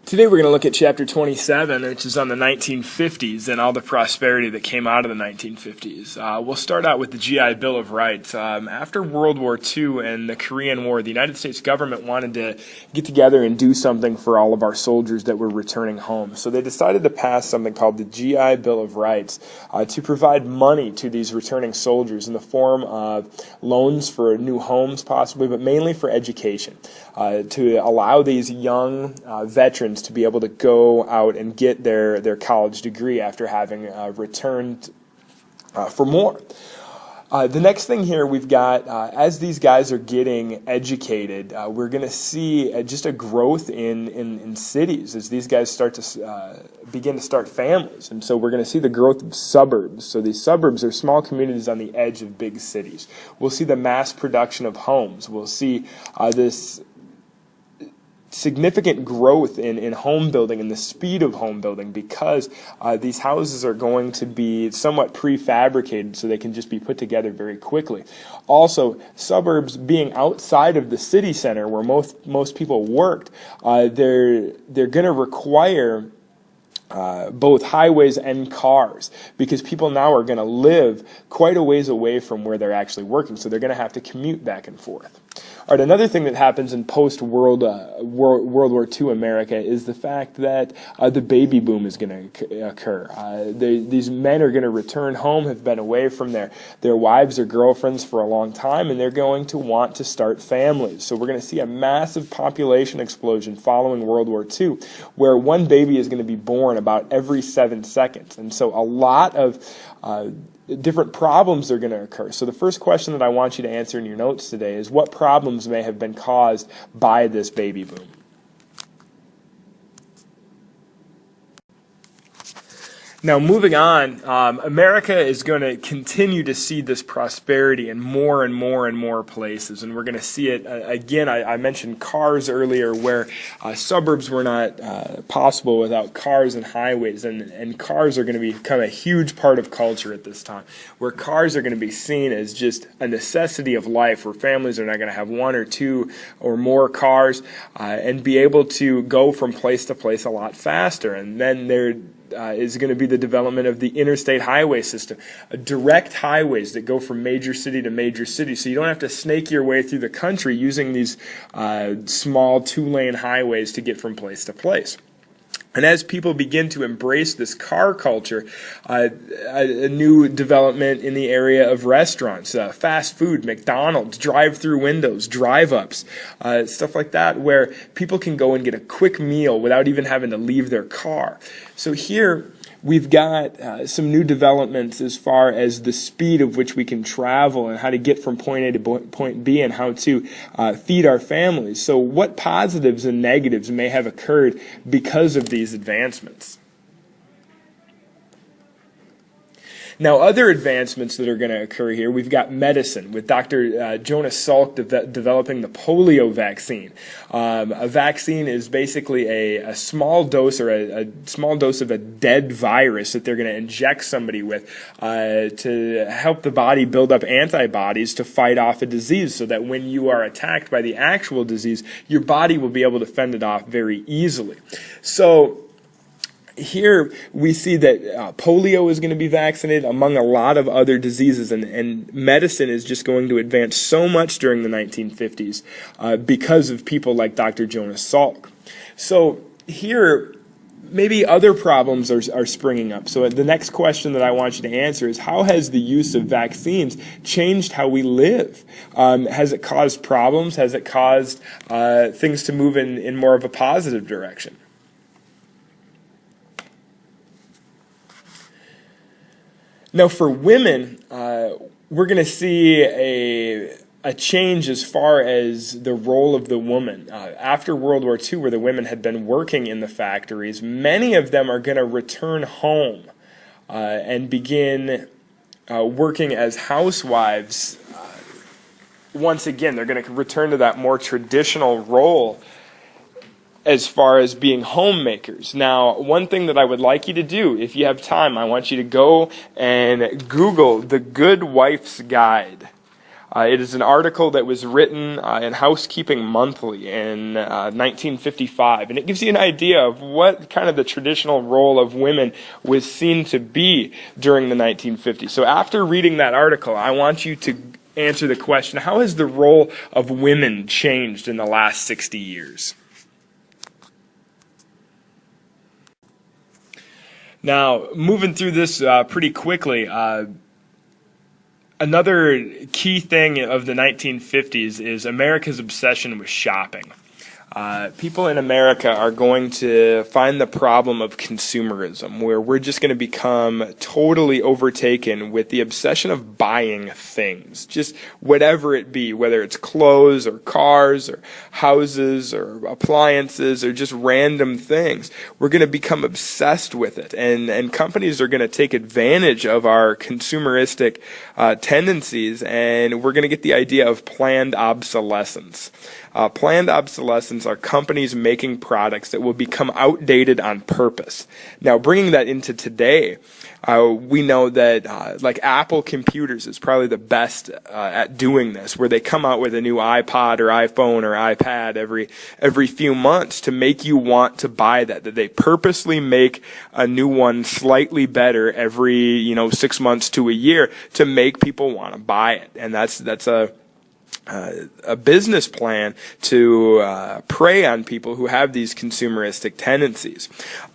Today we're going to look at chapter 27, which is on the 1950s and all the prosperity that came out of the 1950s. We'll start out with the GI Bill of Rights. After World War II and the Korean War, the United States government wanted to get together and do something for all of our soldiers that were returning home. So they decided to pass something called the GI Bill of Rights to provide money to these returning soldiers in the form of loans for new homes possibly, but mainly for education, to allow these young veterans to be able to go out and get their college degree after having returned for more. The next thing here we've got, as these guys are getting educated, we're going to see just a growth in cities as these guys start to begin to start families. And so we're going to see the growth of suburbs. So these suburbs are small communities on the edge of big cities. We'll see the mass production of homes. We'll see this significant growth in home building and the speed of home building because these houses are going to be somewhat prefabricated so they can just be put together very quickly. Also, suburbs being outside of the city center where most people worked, they're going to require both highways and cars because people now are going to live quite a ways away from where they're actually working, so they're going to have to commute back and forth. All right, another thing that happens in post-World War II America is the fact that the baby boom is going to occur. These men are going to return home, have been away from their wives or girlfriends for a long time, and they're going to want to start families. So we're going to see a massive population explosion following World War II, where one baby is going to be born about every 7 seconds. And so a lot of different problems are going to occur. So the first question that I want you to answer in your notes today is what problems may have been caused by this baby boom? Now, moving on, America is going to continue to see this prosperity in more and more and more places, and we're going to see it again. I mentioned cars earlier, where suburbs were not possible without cars and highways, and cars are going to become a huge part of culture at this time, where cars are going to be seen as just a necessity of life, where families are not going to have one or two or more cars and be able to go from place to place a lot faster, and then there is going to be the development of the interstate highway system, direct highways that go from major city to major city, so you don't have to snake your way through the country using these small two-lane highways to get from place to place. And as people begin to embrace this car culture, a new development in the area of restaurants, fast food, McDonald's, drive-through windows, drive-ups, stuff like that, where people can go and get a quick meal without even having to leave their car. So here we've got some new developments as far as the speed of which we can travel and how to get from point A to point B and how to feed our families. So what positives and negatives may have occurred because of these advancements? Now, other advancements that are going to occur here, we've got medicine with Dr. Jonas Salk developing the polio vaccine. A vaccine is basically a small dose or a small dose of a dead virus that they're going to inject somebody with to help the body build up antibodies to fight off a disease so that when you are attacked by the actual disease, your body will be able to fend it off very easily. So here we see that polio is going to be vaccinated among a lot of other diseases, and medicine is just going to advance so much during the 1950s because of people like Dr. Jonas Salk. So here, maybe other problems are springing up. So the next question that I want you to answer is, how has the use of vaccines changed how we live? Has it caused problems? Has it caused things to move in more of a positive direction? Now, for women, we're going to see a change as far as the role of the woman. After World War II, where the women had been working in the factories, many of them are going to return home and begin working as housewives. Once again, they're going to return to that more traditional role as far as being homemakers. Now, one thing that I would like you to do, if you have time, I want you to go and Google The Good Wife's Guide. It is an article that was written in Housekeeping Monthly in 1955, and it gives you an idea of what kind of the traditional role of women was seen to be during the 1950s. So after reading that article, I want you to answer the question, how has the role of women changed in the last 60 years? Now, moving through this pretty quickly, another key thing of the 1950s is America's obsession with shopping. People in America are going to find the problem of consumerism, where we're just going to become totally overtaken with the obsession of buying things, just whatever it be, whether it's clothes or cars or houses or appliances or just random things. We're going to become obsessed with it, and companies are going to take advantage of our consumeristic tendencies, and we're going to get the idea of planned obsolescence. Planned obsolescence are companies making products that will become outdated on purpose. Now, bringing that into today, we know that like Apple computers is probably the best at doing this, where they come out with a new iPod or iPhone or iPad every few months to make you want to buy that they purposely make a new one slightly better every 6 months to a year to make people want to buy it. And that's a business plan to prey on people who have these consumeristic tendencies.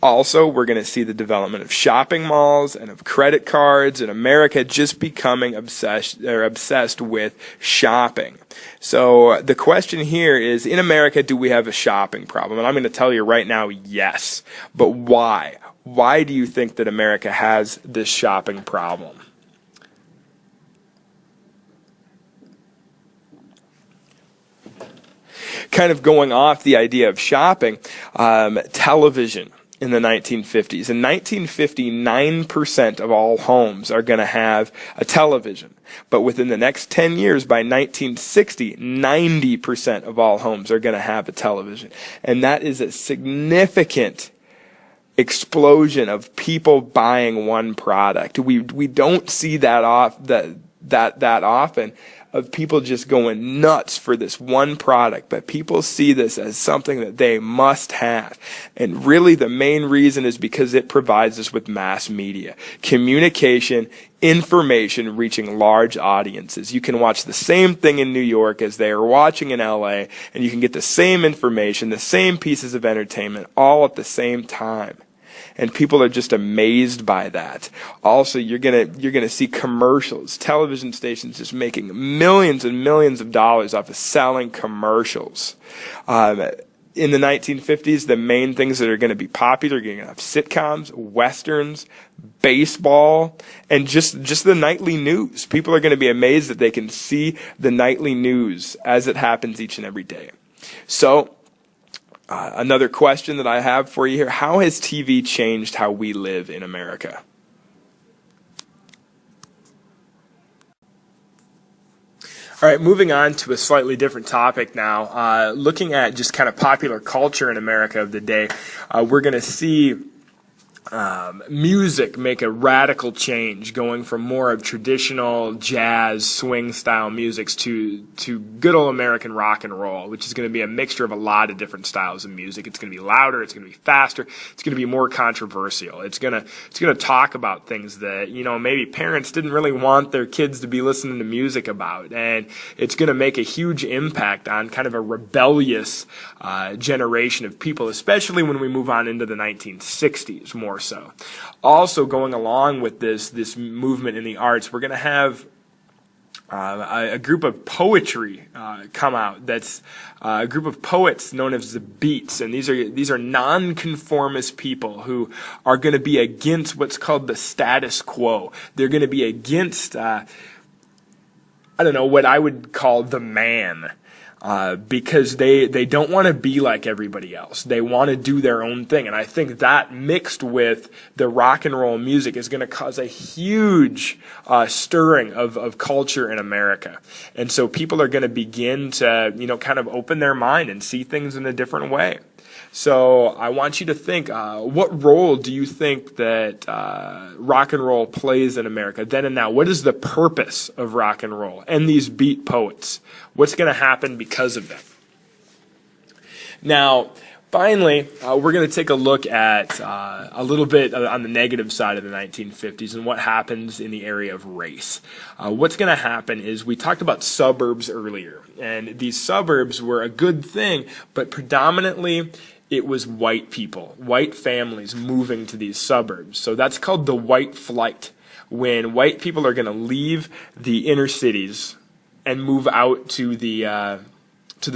Also, we're going to see the development of shopping malls and of credit cards, and America just becoming obsessed with shopping. So the question here is, in America, do we have a shopping problem? And I'm going to tell you right now, yes. But why? Why do you think that America has this shopping problem? Kind of going off the idea of shopping, television in the 1950s. In 1950, 9% of all homes are going to have a television. But within the next 10 years, by 1960, 90% of all homes are going to have a television. And that is a significant explosion of people buying one product. We don't see that often, of people just going nuts for this one product, but people see this as something that they must have. And really the main reason is because it provides us with mass media, communication, information reaching large audiences. You can watch the same thing in New York as they are watching in LA, and you can get the same information, the same pieces of entertainment, all at the same time. And people are just amazed by that. Also, you're gonna see commercials, television stations just making millions and millions of dollars off of selling commercials. In the 1950s, the main things that are going to be popular, you're going to have sitcoms, westerns, baseball, and just the nightly news. People are going to be amazed that they can see the nightly news as it happens each and every day. So, another question that I have for you here, how has TV changed how we live in America? All right, moving on to a slightly different topic now. Looking at just kind of popular culture in America of the day, we're going to see music make a radical change, going from more of traditional jazz, swing style musics to good old American rock and roll, which is going to be a mixture of a lot of different styles of music. It's going to be louder, it's going to be faster, it's going to be more controversial. It's going to talk about things that, maybe parents didn't really want their kids to be listening to music about, and it's going to make a huge impact on kind of a rebellious generation of people, especially when we move on into the 1960s more so. Also, going along with this movement in the arts, we're going to have a group of poetry come out. That's a group of poets known as the Beats, and these are nonconformist people who are going to be against what's called the status quo. They're going to be against what I would call the man. Because they don't want to be like everybody else. They want to do their own thing. And I think that mixed with the rock and roll music is going to cause a huge stirring of culture in America. And so people are going to begin to, kind of open their mind and see things in a different way. So I want you to think, what role do you think that rock and roll plays in America then and now? What is the purpose of rock and roll and these beat poets? What's going to happen because of them? Now, finally, we're going to take a look at a little bit on the negative side of the 1950s and what happens in the area of race. What's going to happen is we talked about suburbs earlier, and these suburbs were a good thing, but predominantly it was white people, white families moving to these suburbs. So that's called the white flight, when white people are going to leave the inner cities and move out to the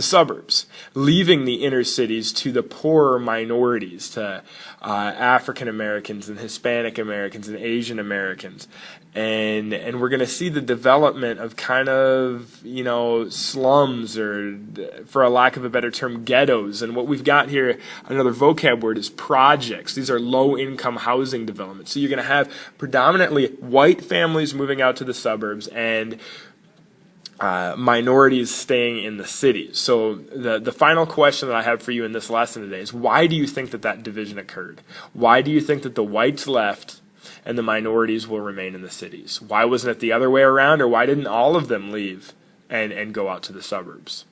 suburbs, leaving the inner cities to the poorer minorities, to African Americans and Hispanic Americans and Asian Americans. And we're going to see the development of kind of, slums, or for a lack of a better term, ghettos. And what we've got here, another vocab word, is projects. These are low-income housing developments. So you're going to have predominantly white families moving out to the suburbs and minorities staying in the cities. So the final question that I have for you in this lesson today is, why do you think that division occurred? Why do you think that the whites left and the minorities will remain in the cities? Why wasn't it the other way around, or why didn't all of them leave and go out to the suburbs?